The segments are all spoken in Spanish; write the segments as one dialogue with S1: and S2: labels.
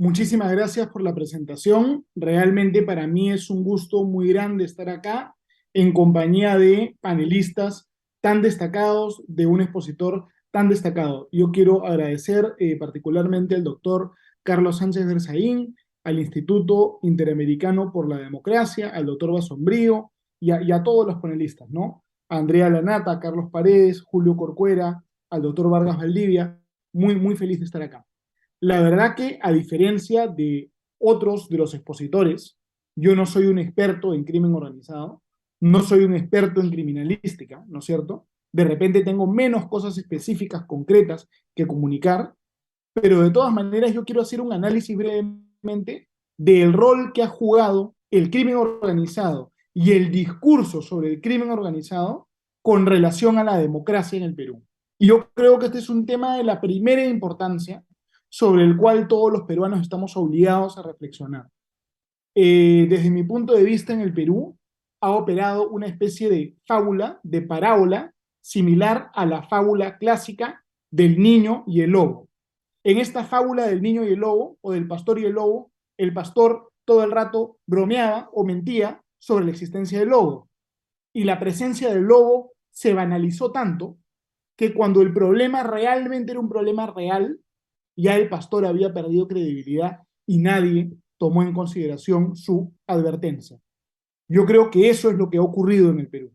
S1: Muchísimas gracias por la presentación. Realmente para mí es un gusto muy grande estar acá en compañía de panelistas tan destacados, de un expositor tan destacado. Yo quiero agradecer particularmente al doctor Carlos Sánchez Berzaín, al Instituto Interamericano por la Democracia, al doctor Basombrío y a todos los panelistas, ¿no? A Andrea Lanata, a Carlos Paredes, Julio Corcuera, al doctor Vargas Valdivia. Muy, muy feliz de estar acá. La verdad que, a diferencia de otros de los expositores, yo no soy un experto en crimen organizado, no soy un experto en criminalística, ¿no es cierto? De repente tengo menos cosas específicas, concretas que comunicar, pero de todas maneras yo quiero hacer un análisis brevemente del rol que ha jugado el crimen organizado y el discurso sobre el crimen organizado con relación a la democracia en el Perú. Y yo creo que este es un tema de la primera importancia sobre el cual todos los peruanos estamos obligados a reflexionar. Desde mi punto de vista, en el Perú ha operado una especie de fábula, de parábola, similar a la fábula clásica del niño y el lobo. En esta fábula del niño y el lobo, o del pastor y el lobo, el pastor todo el rato bromeaba o mentía sobre la existencia del lobo. Y la presencia del lobo se banalizó tanto que cuando el problema realmente era un problema real, ya el pastor había perdido credibilidad y nadie tomó en consideración su advertencia. Yo creo que eso es lo que ha ocurrido en el Perú.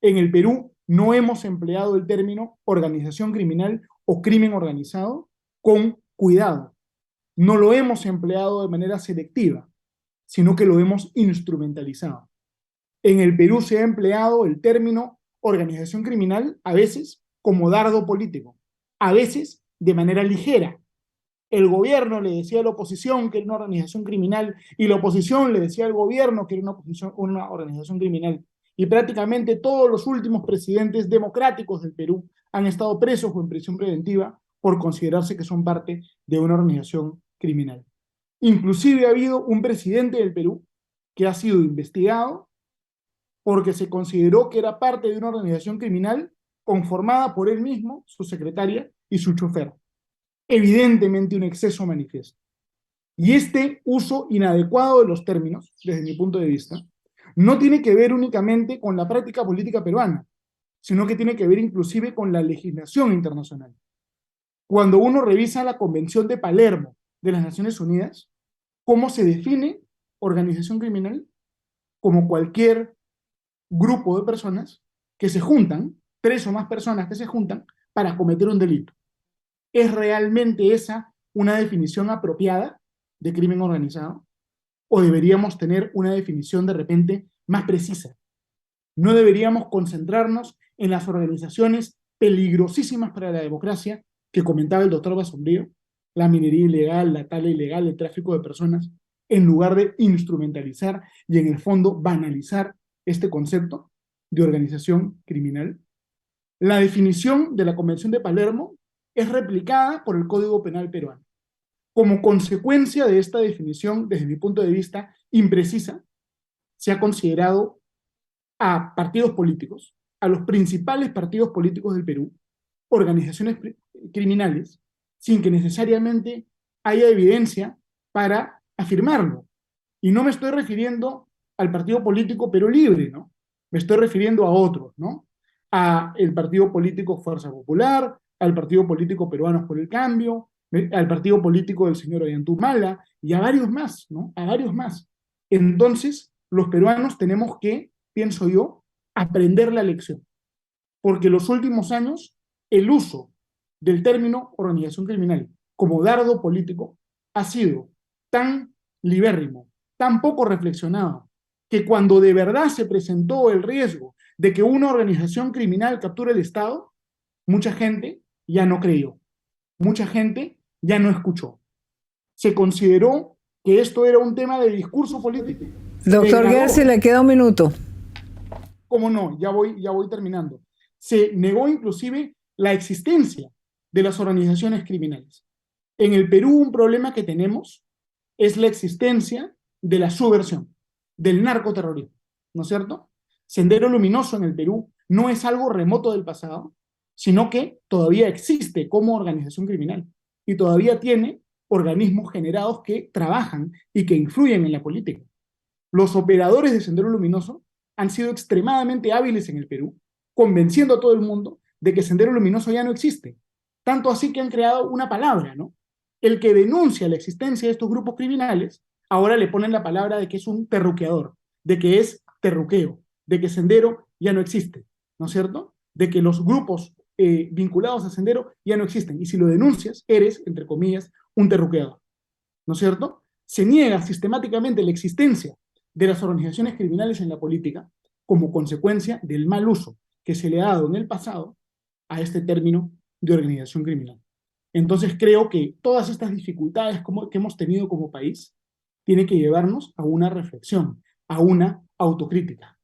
S1: En el Perú no hemos empleado el término organización criminal o crimen organizado con cuidado. No lo hemos empleado de manera selectiva, sino que lo hemos instrumentalizado. En el Perú se ha empleado el término organización criminal a veces como dardo político, a veces de manera ligera. El gobierno le decía a la oposición que era una organización criminal y la oposición le decía al gobierno que era una organización criminal. Y prácticamente todos los últimos presidentes democráticos del Perú han estado presos o en prisión preventiva por considerarse que son parte de una organización criminal. Inclusive ha habido un presidente del Perú que ha sido investigado porque se consideró que era parte de una organización criminal conformada por él mismo, su secretaria y su chofer. Evidentemente un exceso manifiesto. Y este uso inadecuado de los términos, desde mi punto de vista, no tiene que ver únicamente con la práctica política peruana, sino que tiene que ver inclusive con la legislación internacional. Cuando uno revisa la Convención de Palermo de las Naciones Unidas, ¿cómo se define organización criminal? Como cualquier grupo de personas que se juntan, tres o más personas que se juntan para cometer un delito. ¿Es realmente esa una definición apropiada de crimen organizado? ¿O deberíamos tener una definición de repente más precisa? ¿No deberíamos concentrarnos en las organizaciones peligrosísimas para la democracia que comentaba el doctor Basombrío? La minería ilegal, la tala ilegal, el tráfico de personas, en lugar de instrumentalizar y en el fondo banalizar este concepto de organización criminal. La definición de la Convención de Palermo es replicada por el Código Penal peruano. Como consecuencia de esta definición, desde mi punto de vista, imprecisa, se ha considerado a partidos políticos, a los principales partidos políticos del Perú, organizaciones criminales, sin que necesariamente haya evidencia para afirmarlo. Y no me estoy refiriendo al partido político Perú Libre, ¿no? Me estoy refiriendo a otros, ¿no? A el partido político Fuerza Popular, al partido político Peruanos por el Cambio, al partido político del señor Ollantaytamala y a varios más, ¿no? A varios más. Entonces, los peruanos tenemos que, pienso yo, aprender la lección. Porque los últimos años, el uso del término organización criminal como dardo político ha sido tan libérrimo, tan poco reflexionado, que cuando de verdad se presentó el riesgo de que una organización criminal capture el Estado, mucha gente ya no creyó, mucha gente ya no escuchó. Se consideró que esto era un tema de discurso político.
S2: Doctor Gersi, le queda un minuto.
S1: ¿Cómo no? Ya voy terminando. Se negó inclusive la existencia de las organizaciones criminales. En el Perú un problema que tenemos es la existencia de la subversión, del narcoterrorismo, ¿no es cierto? Sendero Luminoso en el Perú no es algo remoto del pasado, sino que todavía existe como organización criminal y todavía tiene organismos generados que trabajan y que influyen en la política. Los operadores de Sendero Luminoso han sido extremadamente hábiles en el Perú, convenciendo a todo el mundo de que Sendero Luminoso ya no existe. Tanto así que han creado una palabra, ¿no? El que denuncia la existencia de estos grupos criminales, ahora le ponen la palabra de que es un terruqueador, de que es terruqueo, de que Sendero ya no existe, ¿no es cierto? De que los grupos vinculados a Sendero ya no existen. Y si lo denuncias, eres, entre comillas, un terruqueador, ¿no es cierto? Se niega sistemáticamente la existencia de las organizaciones criminales en la política como consecuencia del mal uso que se le ha dado en el pasado a este término de organización criminal. Entonces creo que todas estas dificultades que hemos tenido como país tienen que llevarnos a una reflexión, a una autocrítica.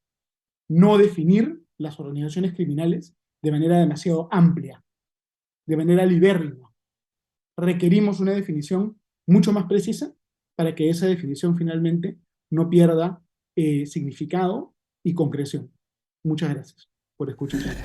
S1: No definir las organizaciones criminales de manera demasiado amplia, de manera libérrima. Requerimos una definición mucho más precisa para que esa definición finalmente no pierda significado y concreción. Muchas gracias por escuchar.